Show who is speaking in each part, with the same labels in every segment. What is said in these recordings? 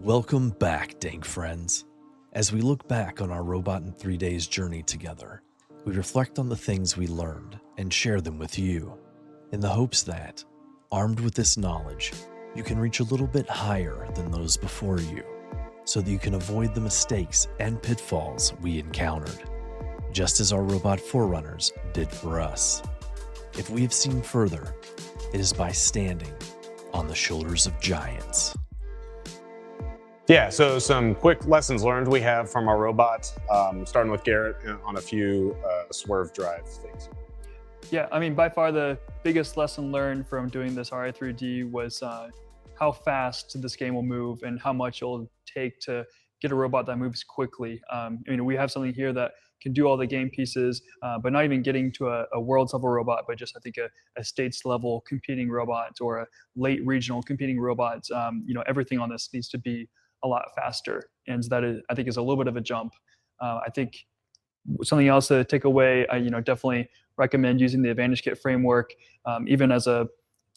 Speaker 1: Welcome back, dank friends. As we look back on our Robot in 3 Days journey together, we reflect on the things we learned and share them with you, in the hopes that, armed with this knowledge, you can reach a little bit higher than those before you, so that you can avoid the mistakes and pitfalls we encountered, just as our robot forerunners did for us. If we have seen further, it is by standing on the shoulders of giants.
Speaker 2: Yeah, so some quick lessons learned we have from our robot, starting with Garrett on a few swerve drive things.
Speaker 3: Yeah, I mean, by far the biggest lesson learned from doing this Ri3D was how fast this game will move and how much it'll take to get a robot that moves quickly. We have something here that can do all the game pieces, but not even getting to a world's level robot, but just I think a states level competing robot or a late regional competing robot. Everything on this needs to be a lot faster, and that is, I think, is a little bit of a jump. I think something else to take away, definitely recommend using the Advantage Kit framework, even as a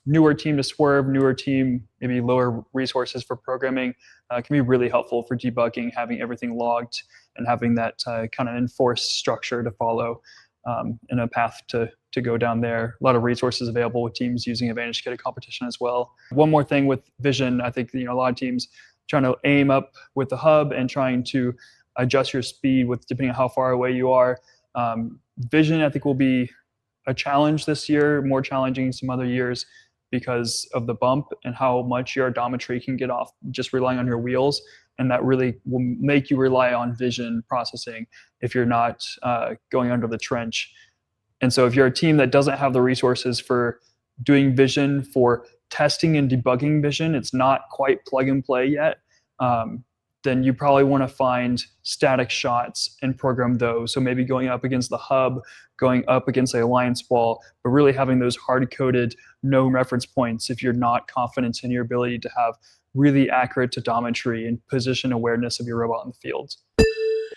Speaker 3: newer team to swerve, newer team, maybe lower resources for programming, can be really helpful for debugging, having everything logged and having that kind of enforced structure to follow and a path to go down there. A lot of resources available with teams using Advantage Kit at competition as well. One more thing with vision, I think a lot of teams trying to aim up with the hub and trying to adjust your speed with depending on how far away you are. Vision, I think, will be a challenge this year, more challenging than some other years because of the bump and how much your odometry can get off just relying on your wheels. And that really will make you rely on vision processing if you're not going under the trench. And so if you're a team that doesn't have the resources for doing vision, for testing and debugging vision, it's not quite plug and play yet, then you probably want to find static shots and program those. So maybe going up against the hub, going up against the alliance wall, but really having those hard-coded no reference points if you're not confident in your ability to have really accurate odometry and position awareness of your robot in the field.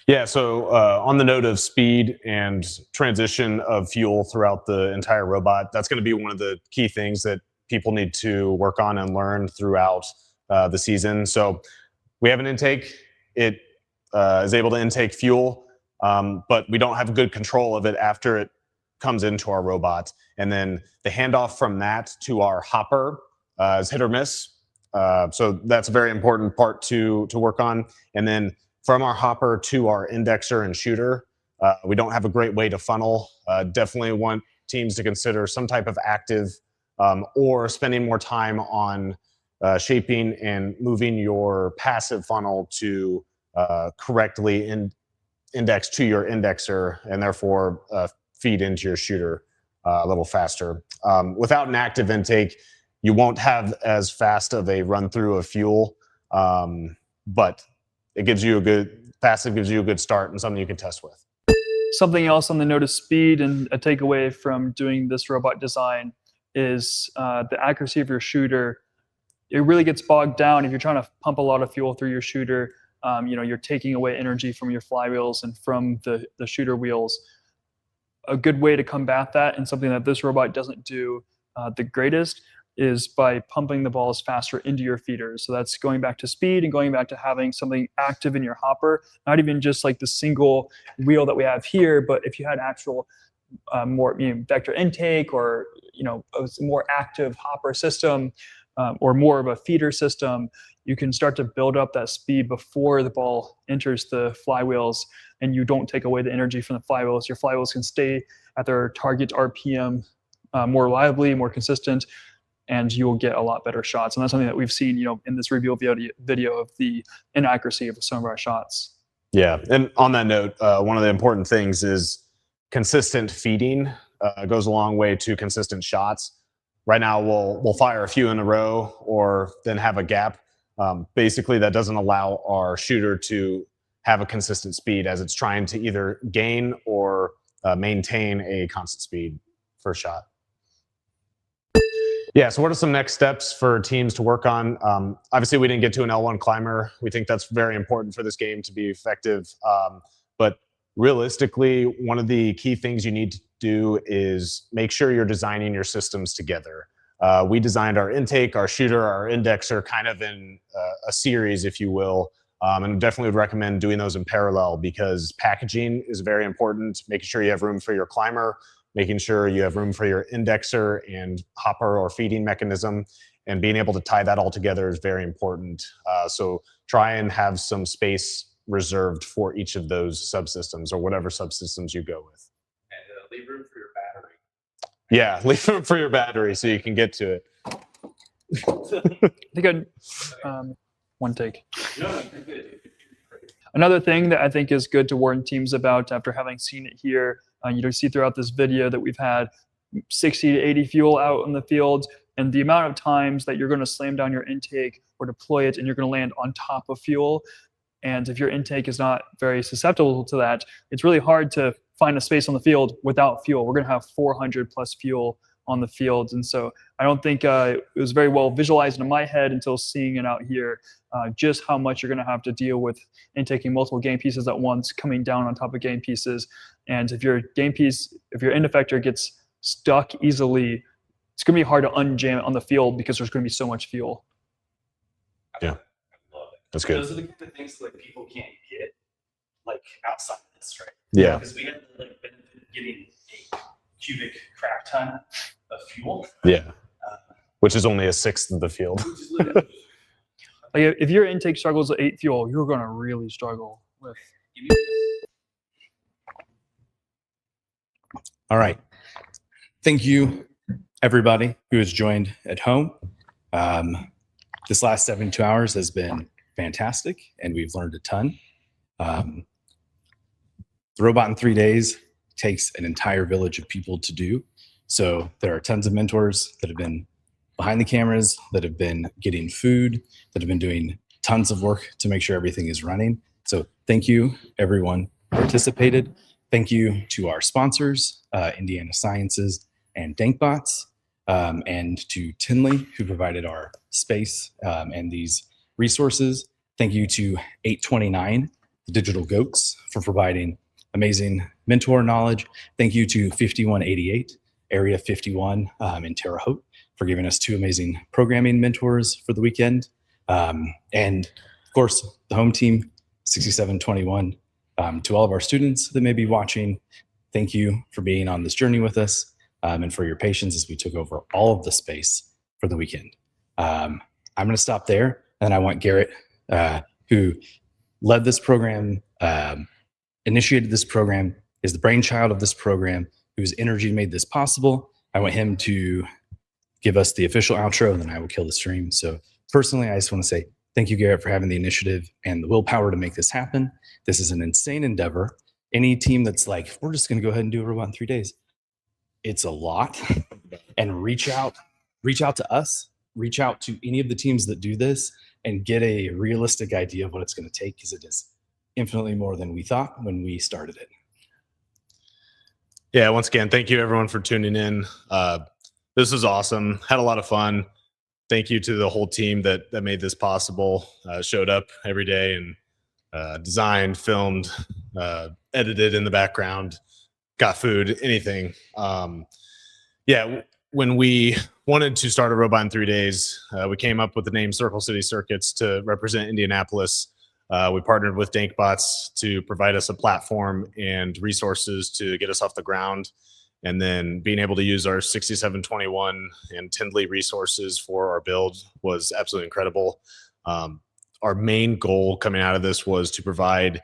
Speaker 2: Yeah, so on the note of speed and transition of fuel throughout the entire robot, that's going to be one of the key things that people need to work on and learn throughout the season. So we have an intake. It is able to intake fuel, but we don't have good control of it after it comes into our robot. And then the handoff from that to our hopper is hit or miss. So that's a very important part to work on. And then from our hopper to our indexer and shooter, we don't have a great way to funnel. Definitely want teams to consider some type of active or spending more time on shaping and moving your passive funnel to correctly index to your indexer and therefore feed into your shooter a little faster. Without an active intake, you won't have as fast of a run through of fuel, but it gives you a good passive, gives you a good start and something you can test with.
Speaker 3: Something else on the note of speed and a takeaway from doing this robot design is the accuracy of your shooter. It really gets bogged down if you're trying to pump a lot of fuel through your shooter. You're taking away energy from your flywheels and from the shooter wheels. A good way to combat that, and something that this robot doesn't do the greatest, is by pumping the balls faster into your feeders. So that's going back to speed and going back to having something active in your hopper, not even just like the single wheel that we have here, but if you had actual more vector intake or a more active hopper system or more of a feeder system, you can start to build up that speed before the ball enters the flywheels, and you don't take away the energy from the flywheels. Your flywheels can stay at their target RPM more reliably, more consistent, and you will get a lot better shots. And that's something that we've seen, in this review video of the inaccuracy of some of our shots.
Speaker 2: Yeah, and on that note, one of the important things is consistent feeding goes a long way to consistent shots. Right now, we'll fire a few in a row or then have a gap. Basically, that doesn't allow our shooter to have a consistent speed as it's trying to either gain or maintain a constant speed for a shot. Yeah, so what are some next steps for teams to work on? Obviously, we didn't get to an L1 climber. We think that's very important for this game to be effective. But realistically, one of the key things you need to do is make sure you're designing your systems together. We designed our intake, our shooter, our indexer kind of in a series, if you will. And definitely would recommend doing those in parallel because packaging is very important, making sure you have room for your climber, making sure you have room for your indexer and hopper or feeding mechanism, and being able to tie that all together is very important. So try and have some space reserved for each of those subsystems or whatever subsystems you go with.
Speaker 4: And leave room for your battery.
Speaker 2: Yeah, leave room for your battery so you can get to it.
Speaker 3: I think one take.
Speaker 4: No, you're good.
Speaker 3: Another thing that I think is good to warn teams about after having seen it here, you see throughout this video that we've had 60 to 80 fuel out in the field, and the amount of times that you're going to slam down your intake or deploy it and you're going to land on top of fuel. And if your intake is not very susceptible to that, it's really hard to find a space on the field without fuel. We're going to have 400 plus fuel on the field. And so I don't think it was very well visualized in my head until seeing it out here, just how much you're going to have to deal with intaking multiple game pieces at once, coming down on top of game pieces. And if your game piece, if your end effector gets stuck easily, it's going to be hard to unjam it on the field because there's going to be so much fuel.
Speaker 2: Yeah.
Speaker 4: I love it.
Speaker 2: That's good.
Speaker 4: Those are the kind of things that people can't get like outside of this, right?
Speaker 2: Yeah.
Speaker 4: Because we have the like benefit of getting a cubic crack ton of fuel.
Speaker 2: Yeah. Which is only a sixth of the field.
Speaker 4: Which is literally
Speaker 3: Like if your intake struggles with 8 fuel, you're going to really struggle with.
Speaker 5: All right. Thank you, everybody who has joined at home. This last 72 hours has been fantastic, and we've learned a ton. The robot in 3 days takes an entire village of people to do. So there are tons of mentors that have been behind the cameras, that have been getting food, that have been doing tons of work to make sure everything is running. So thank you, everyone who participated. Thank you to our sponsors, Indiana Sciences and DankBots, and to Tinley, who provided our space and these resources. Thank you to 829, the Digital Goats, for providing amazing mentor knowledge. Thank you to 5188, Area 51 in Terre Haute, for giving us 2 amazing programming mentors for the weekend. And of course, the home team, 6721. To all of our students that may be watching, thank you for being on this journey with us and for your patience as we took over all of the space for the weekend. I'm going to stop there, and I want Garrett, who led this program, initiated this program, is the brainchild of this program, whose energy made this possible. I want him to give us the official outro, and then I will kill the stream. So personally, I just want to say thank you, Garrett, for having the initiative and the willpower to make this happen. This is an insane endeavor. Any team that's like, we're just going to go ahead and do a robot in 3 days, it's a lot. And reach out to us, reach out to any of the teams that do this, and get a realistic idea of what it's going to take, because it is infinitely more than we thought when we started it.
Speaker 2: Yeah, once again, thank you everyone for tuning in. This was awesome. Had a lot of fun. Thank you to the whole team that made this possible. Showed up every day and designed, filmed, edited in the background, got food, anything. Yeah, when we wanted to start a robot in 3 days, we came up with the name Circle City Circuits to represent Indianapolis. We partnered with DankBots to provide us a platform and resources to get us off the ground. And then being able to use our 6721 and Tindley resources for our build was absolutely incredible. Our main goal coming out of this was to provide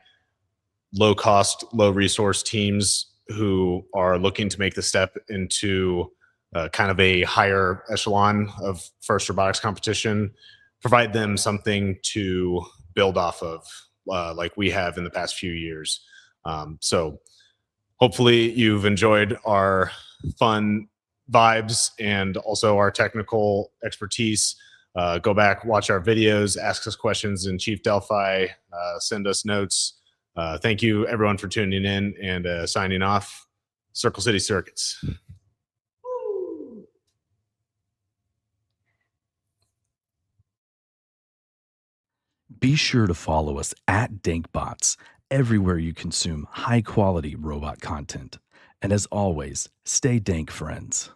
Speaker 2: low cost, low resource teams who are looking to make the step into kind of a higher echelon of FIRST robotics competition, provide them something to build off of like we have in the past few years. So hopefully you've enjoyed our fun vibes and also our technical expertise. Go back, watch our videos, ask us questions in Chief Delphi, send us notes. Thank you everyone for tuning in and signing off. Circle City Circuits.
Speaker 1: Be sure to follow us at DankBots everywhere you consume high-quality robot content. And as always, stay dank, friends.